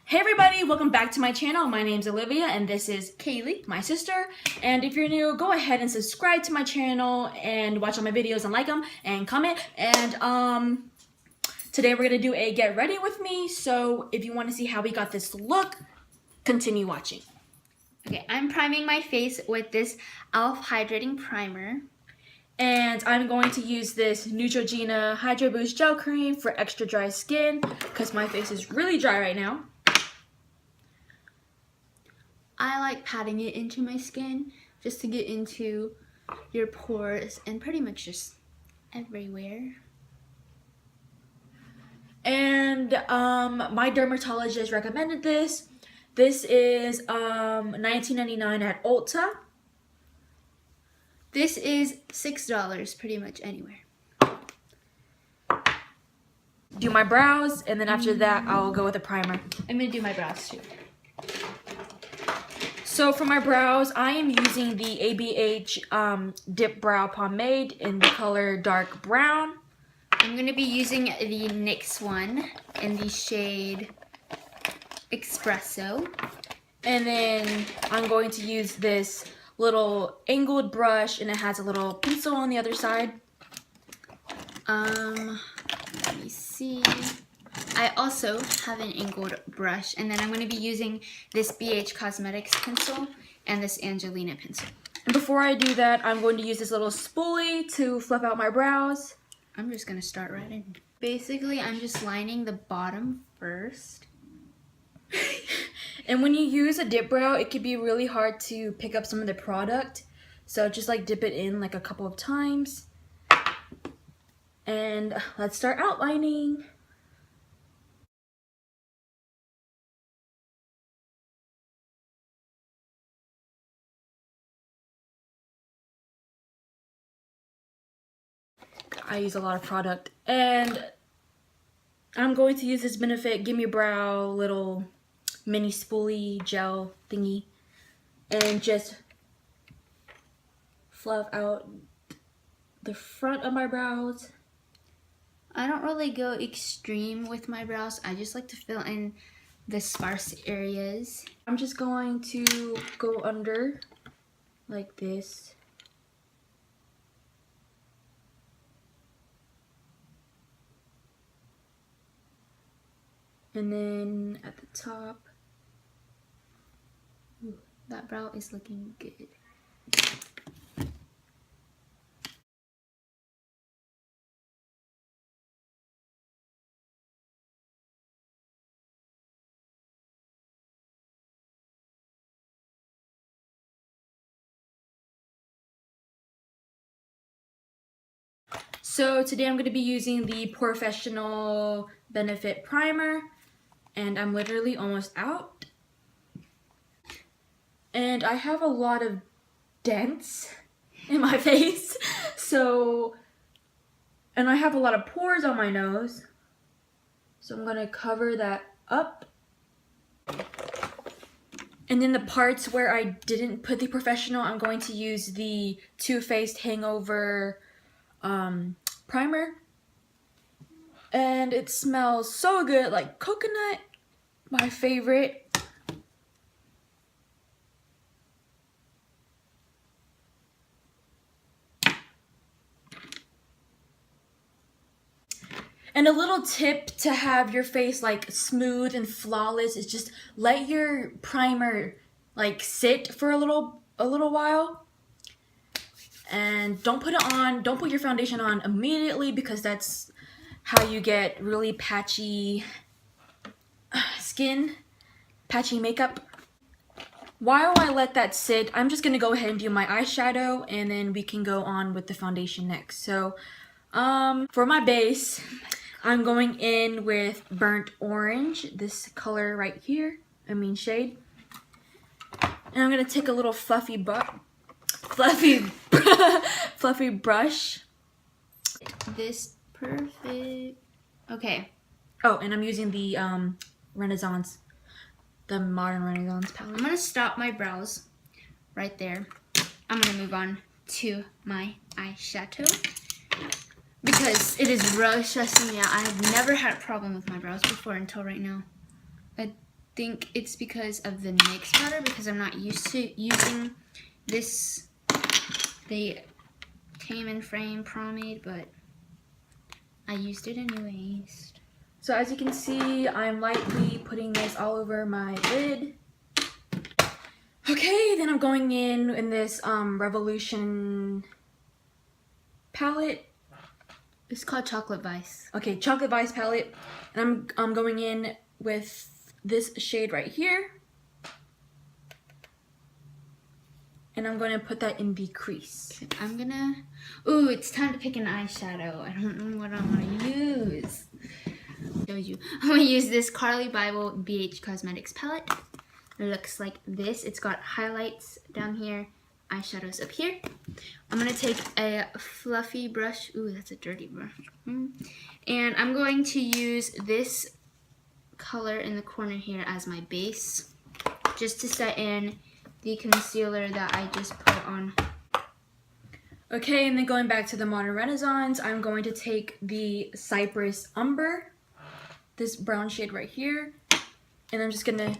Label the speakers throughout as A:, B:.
A: Hey everybody, welcome back to my channel. My name's Olivia and this is Kaylie, my sister. And if you're new, go ahead and subscribe to my channel and watch all my videos and like them and comment. And today we're gonna do a get ready with me. So if you want to see how we got this look, continue watching.
B: Okay, I'm priming my face with this e.l.f. hydrating primer.
A: And I'm going to use this Neutrogena Hydro Boost Gel Cream for extra dry skin because my face is really dry right now.
B: I like patting it into my skin just to get into your pores and pretty much just everywhere.
A: And my dermatologist recommended this. This is $19.99 at Ulta.
B: This is $6 pretty much anywhere.
A: Do my brows, and then after that I'll go with a primer.
B: I'm gonna do my brows too.
A: So for my brows, I am using the ABH Dip Brow Pomade in the color dark brown.
B: I'm gonna be using the NYX one in the shade Espresso.
A: And then I'm going to use this little angled brush, and it has a little pencil on the other side.
B: Let me see. I also have an angled brush, and then I'm going to be using this BH Cosmetics pencil and this Angelina pencil.
A: And before I do that, I'm going to use this little spoolie to fluff out my brows.
B: I'm just going to start right in. Basically, I'm just lining the bottom first.
A: And when you use a dip brow, it can be really hard to pick up some of the product. So just like dip it in like a couple of times. And let's start outlining. I use a lot of product, and I'm going to use this Benefit Gimme Brow little mini spoolie gel thingy and just fluff out the front of my brows.
B: I don't really go extreme with my brows. I just like to fill in the sparse areas.
A: I'm just going to go under like this. And then at the top.
B: Ooh, that brow is looking good.
A: So today I'm going to be using the Professional Benefit Primer, and I'm literally almost out. And I have a lot of dents in my face, and I have a lot of pores on my nose, so I'm going to cover that up. And then the parts where I didn't put the Professional, I'm going to use the Too Faced Hangover primer, and it smells so good, like coconut, my favorite. And a little tip to have your face like smooth and flawless is just let your primer like sit for a little while. And don't put it on, don't put your foundation on immediately, because that's how you get really patchy skin, patchy makeup. While I let that sit, I'm just gonna go ahead and do my eyeshadow, and then we can go on with the foundation next. So for my base, I'm going in with Burnt Orange, this color right here, shade. And I'm gonna take a little fluffy brush.
B: This perfect. Okay.
A: Oh, and I'm using the Renaissance, the Modern Renaissance palette.
B: I'm gonna stop my brows right there. I'm gonna move on to my eyeshadow because it is really stressing me out. I have never had a problem with my brows before until right now. think it's because of the NYX powder, because I'm not used to using this, the Tame and Frame pomade, but I used it anyways.
A: So as you can see, I'm lightly putting this all over my lid. Okay, then I'm going in this Revolution palette.
B: It's called Chocolate Vice.
A: Okay, Chocolate Vice palette. And I'm going in with this shade right here. And I'm going to put that in the crease.
B: Okay, I'm gonna... Ooh, it's time to pick an eyeshadow. I don't know what I want to use. I'm gonna use this Carly Bible BH Cosmetics palette. It looks like this. It's got highlights down here, eyeshadows up here. I'm gonna take a fluffy brush. Ooh, that's a dirty brush. And I'm going to use this color in the corner here as my base, just to set in the concealer that I just put on.
A: Okay, and then going back to the Modern Renaissance, I'm going to take the Cypress Umber, this brown shade right here, and I'm just gonna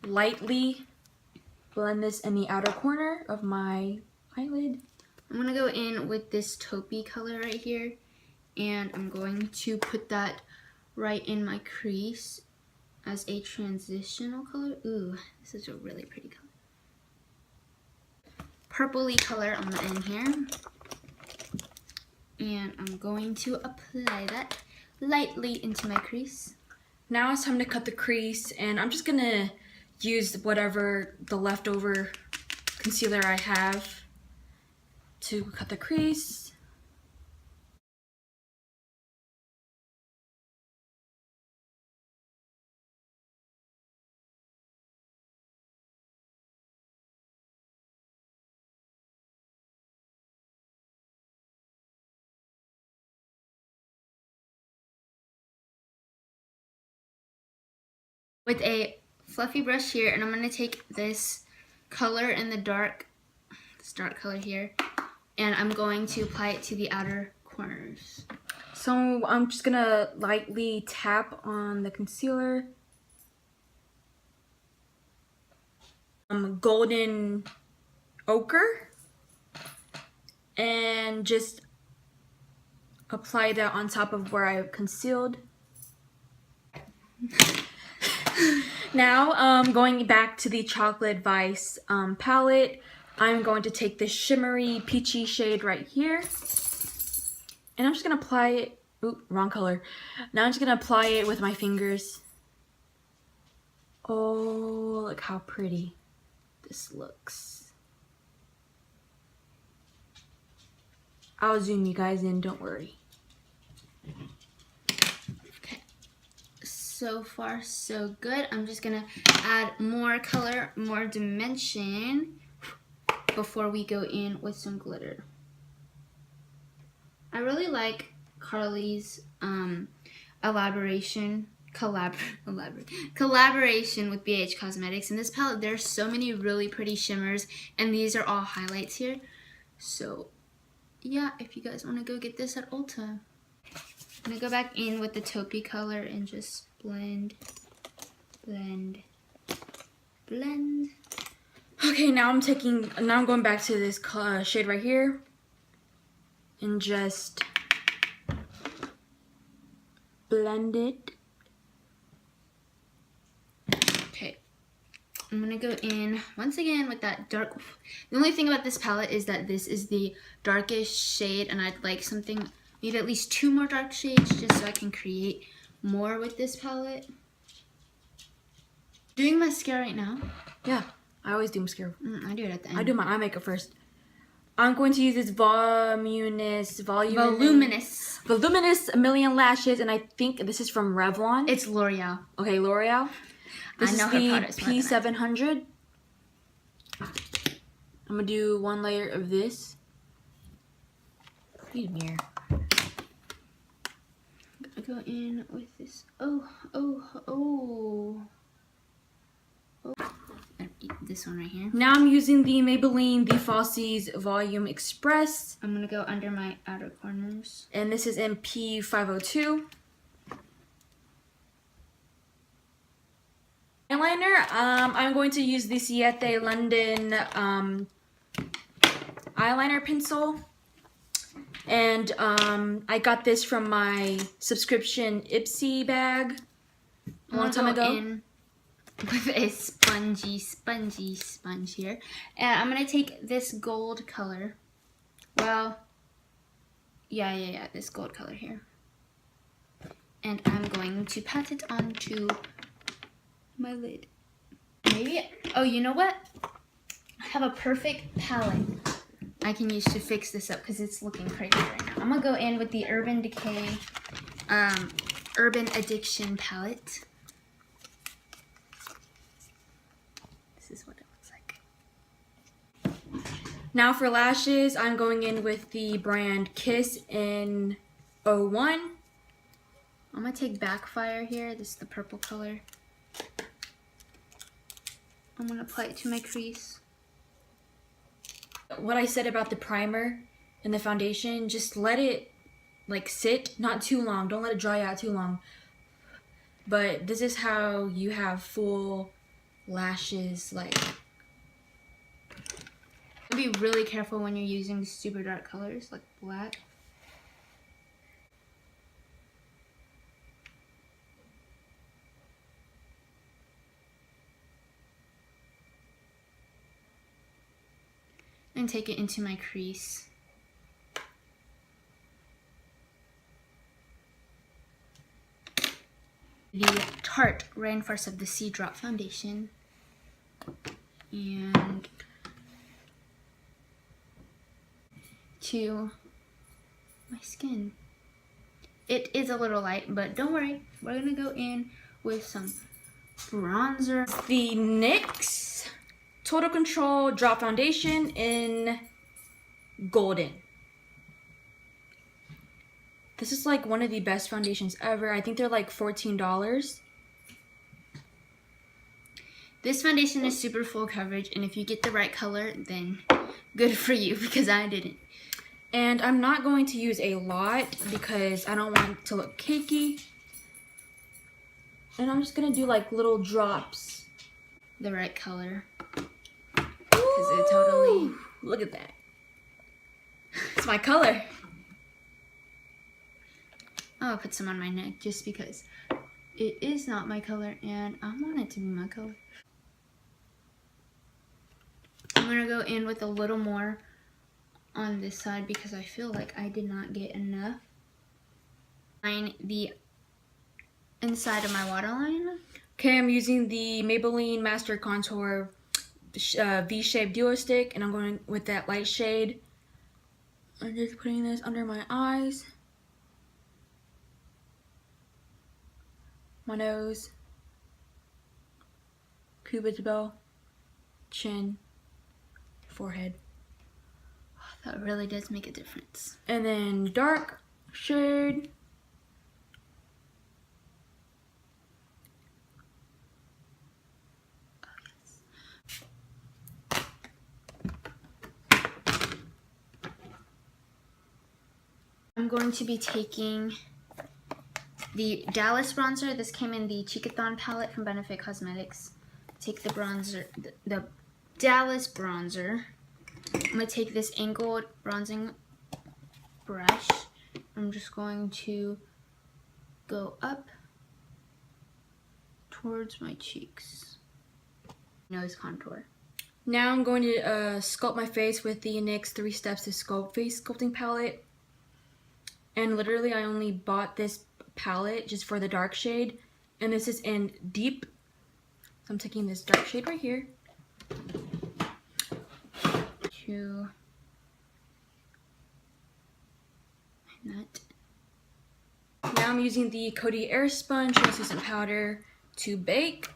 A: lightly blend this in the outer corner of my eyelid.
B: I'm gonna go in with this taupey color right here, and I'm going to put that right in my crease as a transitional color. Ooh, this is a really pretty color. Purpley color on the end here. And I'm going to apply that lightly into my crease.
A: Now it's time to cut the crease, and I'm just gonna use whatever the leftover concealer I have to cut the crease.
B: With a fluffy brush here, and I'm going to take this color in this dark color here, and I'm going to apply it to the outer corners.
A: So I'm just gonna lightly tap on the concealer. Golden ochre, and just apply that on top of where I concealed. Now, going back to the Chocolate Vice palette, I'm going to take this shimmery peachy shade right here, and I'm just gonna apply it. Oop, wrong color. Now I'm just gonna apply it with my fingers. Oh, look how pretty this looks. I'll zoom you guys in, don't worry.
B: Okay, so far so good. I'm just gonna add more color, more dimension before we go in with some glitter. I really like Carly's collaboration with BH Cosmetics. In this palette, there's so many really pretty shimmers, and these are all highlights here. So yeah, if you guys want to go get this at Ulta. I'm gonna go back in with the taupey color and just blend, blend, blend.
A: Okay, now I'm going back to this shade right here, and just blend it.
B: Okay, I'm gonna go in once again with that dark. The only thing about this palette is that this is the darkest shade, and I'd like something, need at least 2 more dark shades just so I can create more with this palette. Doing mascara right now?
A: Yeah, I always do mascara.
B: I do it at the end.
A: I do my eye makeup first. I'm going to use this voluminous Million Lashes, and I think this is from Revlon.
B: It's L'Oreal.
A: Okay, L'Oreal. This
B: I know
A: is
B: her
A: the
B: products more than
A: P700. I'm gonna do 1 layer of this. Need a mirror.
B: I go in with this. Oh. This one right here.
A: Now I'm using the Maybelline The Falsies Volume Express.
B: I'm gonna go under my outer corners.
A: And this is in P502. I eyeliner, I'm going to use the Siete London eyeliner pencil. And I got this from my subscription Ipsy bag a long time ago.
B: In with a spongy sponge here. And I'm going to take this gold color. Well, yeah, this gold color here. And I'm going to pat it onto my lid. Maybe, oh, you know what? I have a perfect palette I can use to fix this up because it's looking crazy right now. I'm gonna go in with the Urban Decay Urban Addiction palette. This is what it looks like.
A: Now for lashes, I'm going in with the brand Kiss in 01.
B: I'm gonna take Backfire here. This is the purple color. I'm gonna apply it to my crease.
A: What I said about the primer and the foundation, just let it like sit, not too long. Don't let it dry out too long. But this is how you have full lashes. Like,
B: be really careful when you're using super dark colors like black. And take it into my crease. The Tarte Rainforest of the Sea Drop Foundation. And to my skin. It is a little light, but don't worry. We're gonna go in with some bronzer.
A: The NYX Total Control Drop Foundation in Golden. This is like one of the best foundations ever. I think they're like $14.
B: This foundation is super full coverage, and if you get the right color, then good for you, because I didn't.
A: And I'm not going to use a lot because I don't want it to look cakey. And I'm just gonna do like little drops.
B: The right color. Because it totally...
A: Look at that. It's my color.
B: I'll put some on my neck just because it is not my color and I want it to be my color. I'm going to go in with a little more on this side because I feel like I did not get enough. Line the inside of my waterline.
A: Okay, I'm using the Maybelline Master Contour V-shaped duo stick, and I'm going with that light shade. I'm just putting this under my eyes, my nose, cupid's bow, chin, forehead.
B: That really does make a difference.
A: And then dark shade.
B: I'm going to be taking the Dallas bronzer. This came in the Cheekathon palette from Benefit Cosmetics. Take the bronzer, the Dallas bronzer. I'm going to take this angled bronzing brush. I'm just going to go up towards my cheeks. Nose contour.
A: Now I'm going to sculpt my face with the NYX 3 Steps to Sculpt Face Sculpting Palette. And literally I only bought this palette just for the dark shade. And this is in deep. So I'm taking this dark shade right here.
B: To that.
A: Now I'm using the Coty Air Sponge Translucent Powder to bake.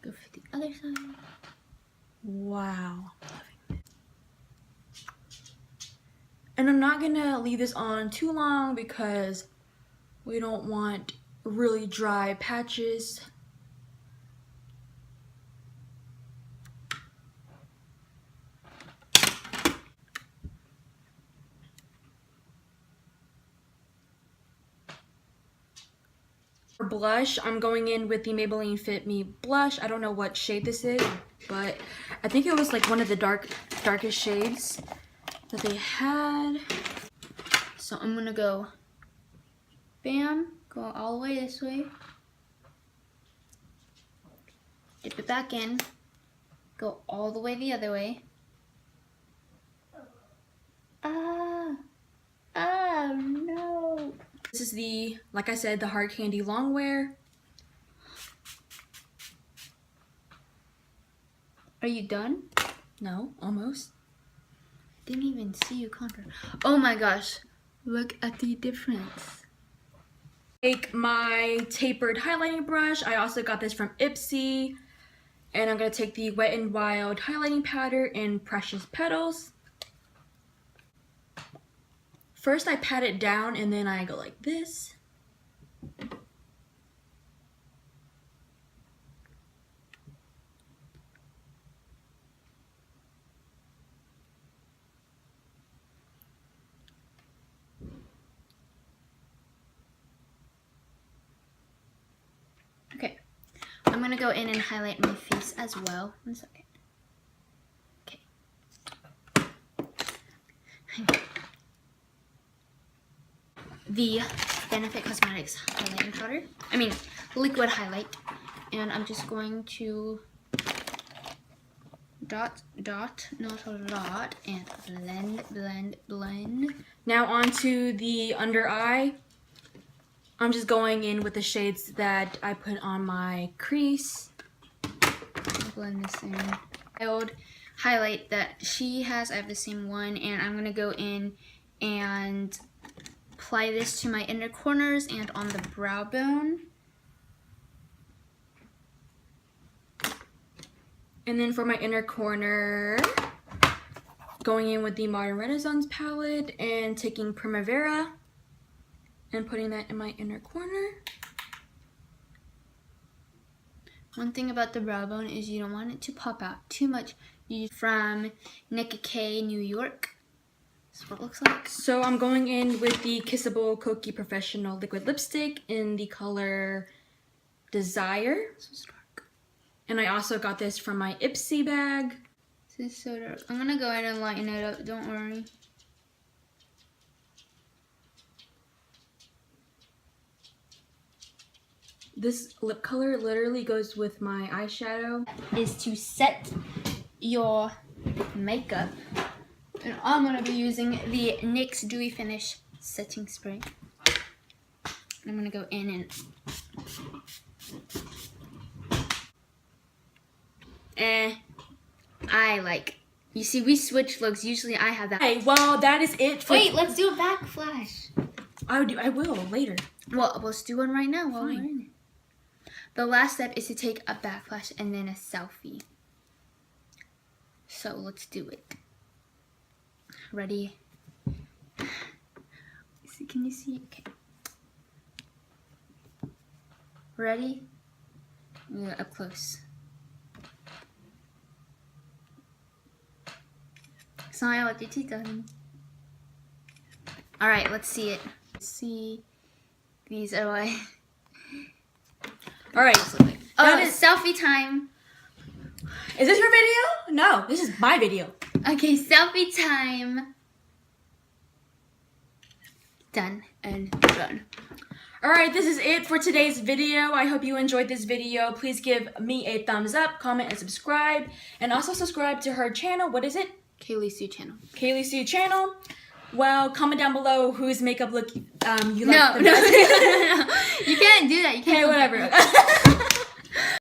B: Go for the other side.
A: Wow. And I'm not gonna leave this on too long because we don't want really dry patches. For blush, I'm going in with the Maybelline Fit Me blush. I don't know what shade this is, but I think it was like one of the darkest shades that they had.
B: So I'm gonna go, bam, go all the way this way. Dip it back in. Go all the way the other way. Oh no.
A: This is the, like I said, the Hard Candy Longwear.
B: Are you done?
A: No, almost.
B: Didn't even see you contour. Oh my gosh. Look at the difference.
A: Take my tapered highlighting brush. I also got this from Ipsy. And I'm going to take the Wet n Wild highlighting powder in Precious Petals. First I pat it down and then I go like this.
B: Okay. I'm going to go in and highlight my face as well. 1 second. Okay. The Benefit Cosmetics highlighting powder. Liquid highlight. And I'm just going to dot, not a lot, and blend.
A: Now onto the under eye. I'm just going in with the shades that I put on my crease.
B: Blend this in. My old highlight that she has, I have the same one, and I'm going to go in and apply this to my inner corners and on the brow bone.
A: And then for my inner corner, going in with the Modern Renaissance palette and taking Primavera and putting that in my inner corner.
B: One thing about the brow bone is you don't want it to pop out too much. From Nicka K, New York. That's what it looks like.
A: So I'm going in with the Kissable Kokie Professional Liquid Lipstick in the color Desire.
B: This is dark.
A: And I also got this from my Ipsy bag.
B: This is so dark. I'm gonna go in and lighten it up, don't worry.
A: This lip color literally goes with my eyeshadow.
B: Is to set your makeup. And I'm going to be using the NYX Dewy Finish Setting Spray. I'm going to go in and... You see, we switch looks. Usually I have that.
A: Hey, well, that is it for...
B: Wait, let's do a back flash.
A: I will later.
B: Well, let's do one right now while we're
A: Fine.
B: in it. The last step is to take a back flash and then a selfie. So let's do it. Ready? Can you see? Okay. Ready? Yeah, up close. Smile with your teeth on. Alright, let's see it. See these are like.
A: Alright.
B: Oh, it's selfie time.
A: Is this your video? No, this is my video.
B: Okay, selfie time. Done and done.
A: Alright, this is it for today's video. I hope you enjoyed this video. Please give me a thumbs up, comment, and subscribe. And also subscribe to her channel. What is it?
B: Kayliesue channel.
A: Kayliesue channel. Well, comment down below whose makeup look you like
B: No,
A: the best.
B: no. You can't do that. You can't.
A: Okay, whatever.